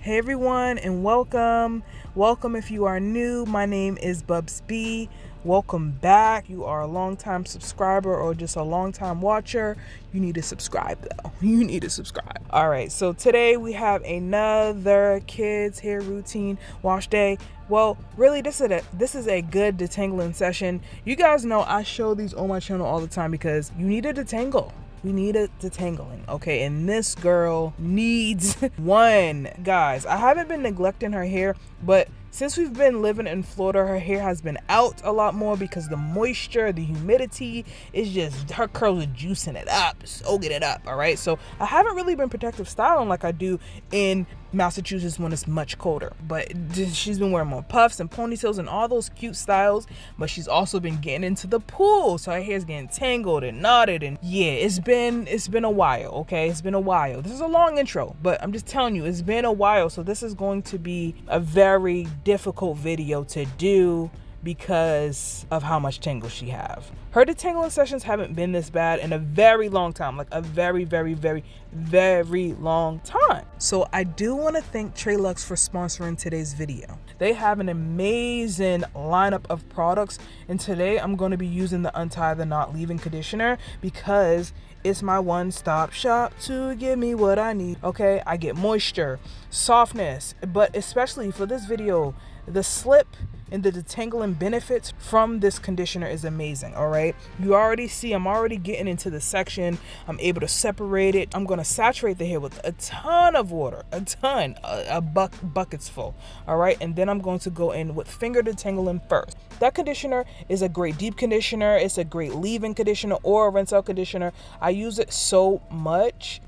Hey everyone, and welcome. Welcome if you are new. My name is thebubsbee. Welcome back. You are a long-time subscriber or just a long-time watcher. You need to subscribe though. You need to subscribe. All right, so today we have another kids hair routine wash day. Well, really, this is a good detangling session. You guys know I show these on my channel all the time because you need to detangle. We need a detangling, okay? And this girl needs one. Guys, I haven't been neglecting her hair, but since we've been living in Florida, her hair has been out a lot more because the moisture, the humidity is just, her curls are juicing it up, soaking it up, all right? So I haven't really been protective styling like I do in Massachusetts when it's much colder, but she's been wearing more puffs and ponytails and all those cute styles, but she's also been getting into the pool, so her hair's getting tangled and knotted, and yeah, it's been a while, okay? It's been a while. This is a long intro, but I'm just telling you, it's been a while, so this is going to be a very difficult video to do because of how much tangle she have. Her detangling sessions haven't been this bad in a very long time, like a very, very, very, very long time. So I do want to thank Treluxe for sponsoring today's video. They have an amazing lineup of products, and today I'm going to be using the Untie the Knot leave-in conditioner because it's my one-stop shop to give me what I need. Okay, I get moisture, softness, but especially for this video, the slip and the detangling benefits from this conditioner is amazing. All right, you already see I'm already getting into the section. I'm able to separate it. I'm going to saturate the hair with a ton of water, buckets full. All right, and then I'm going to go in with finger detangling first. That conditioner is a great deep conditioner. It's a great leave-in conditioner or a rinse out conditioner. I use it so much.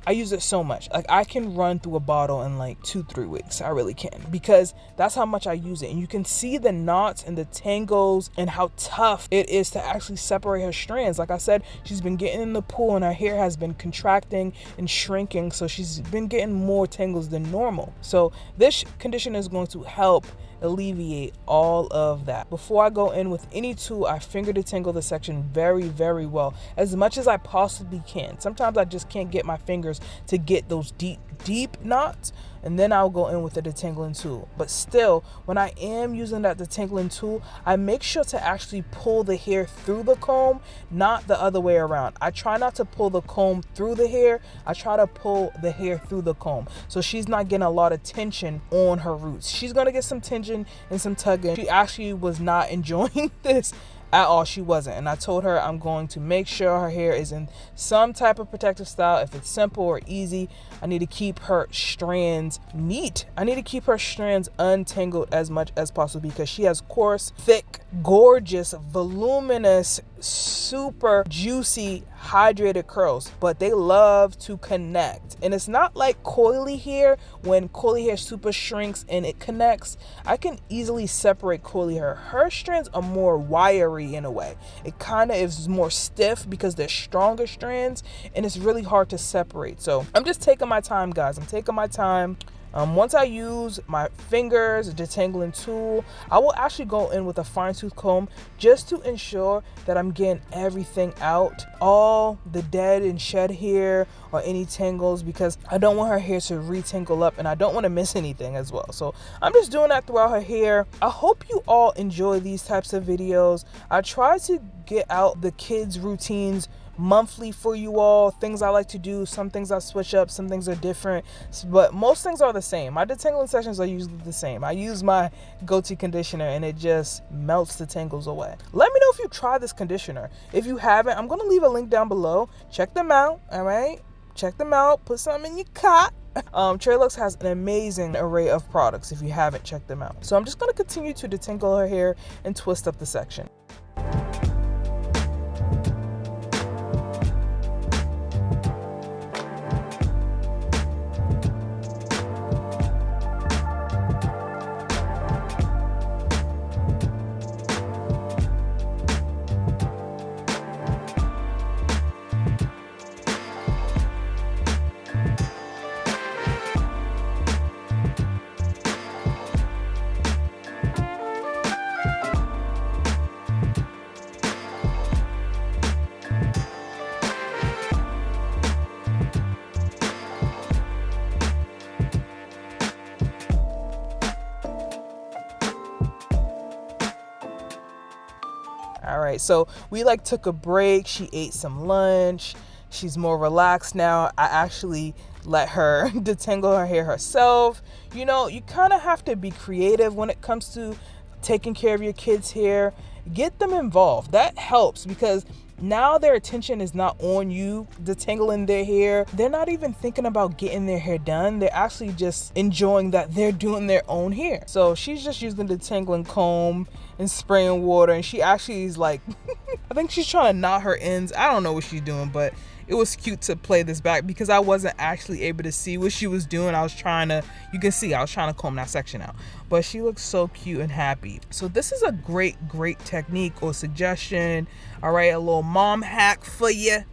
Like I can run through a bottle in like 2-3 weeks. I really can, because that's how much I use it. And you can see the knots and the tangles and how tough it is to actually separate her strands. Like I said, she's been getting in the pool and her hair has been contracting and shrinking, so she's been getting more tangles than normal. So this conditioner is going to help alleviate all of that. Before I go in with any tool, I finger detangle the section very, very well, as much as I possibly can. Sometimes I just can't get my fingers to get those deep knots, and then I'll go in with the detangling tool. But still, when I am using that detangling tool, I make sure to actually pull the hair through the comb, not the other way around. I try not to pull the comb through the hair. I try to pull the hair through the comb, so she's not getting a lot of tension on her roots. She's gonna get some tension and some tugging. She actually was not enjoying this at all. She wasn't, and I told her I'm going to make sure her hair is in some type of protective style. If it's simple or easy, I need to keep her strands neat. I need to keep her strands untangled as much as possible because she has coarse, thick, gorgeous, voluminous, super juicy, hydrated curls, but they love to connect. And it's not like coily hair. When coily hair super shrinks and it connects, I can easily separate coily hair. Her strands are more wiry in a way. It kind of is more stiff because they're stronger strands, and it's really hard to separate. So I'm just taking my time, guys. I'm taking my time. Once I use my fingers, detangling tool, I will actually go in with a fine tooth comb just to ensure that I'm getting everything out, all the dead and shed hair or any tangles, because I don't want her hair to retangle up and I don't want to miss anything as well. So I'm just doing that throughout her hair. I hope you all enjoy these types of videos. I try to get out the kids' routines monthly for you all. Things I like to do, some things I switch up, some things are different, but most things are the same. My detangling sessions are usually the same. I use my go-to conditioner and it just melts the tangles away. Let me know if you try this conditioner. If you haven't, I'm going to leave a link down below. Check them out. All right, check them out. Put something in your cot. Treluxe has an amazing array of products if you haven't checked them out. So I'm just going to continue to detangle her hair and twist up the section. All right, so we like took a break. She ate some lunch. She's more relaxed now. I actually let her detangle her hair herself. You know, you kind of have to be creative when it comes to taking care of your kids' hair. Get them involved. That helps because now their attention is not on you detangling their hair. They're not even thinking about getting their hair done. They're actually just enjoying that they're doing their own hair. So she's just using the detangling comb and spraying water, and she actually is like I think she's trying to knot her ends. I don't know what she's doing, but it was cute to play this back because I wasn't actually able to see what she was doing. I was trying to, you can see, I was trying to comb that section out. But she looks so cute and happy. So this is a great technique or suggestion. All right, a little mom hack for you.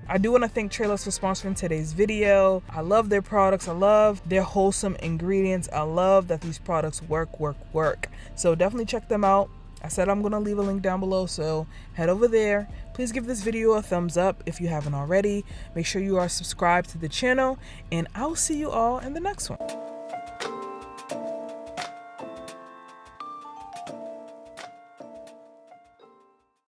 I do want to thank Treluxe for sponsoring today's video. I love their products. I love their wholesome ingredients. I love that these products work. So definitely check them out. I said I'm going to leave a link down below, so head over there. Please give this video a thumbs up if you haven't already. Make sure you are subscribed to the channel, and I'll see you all in the next one.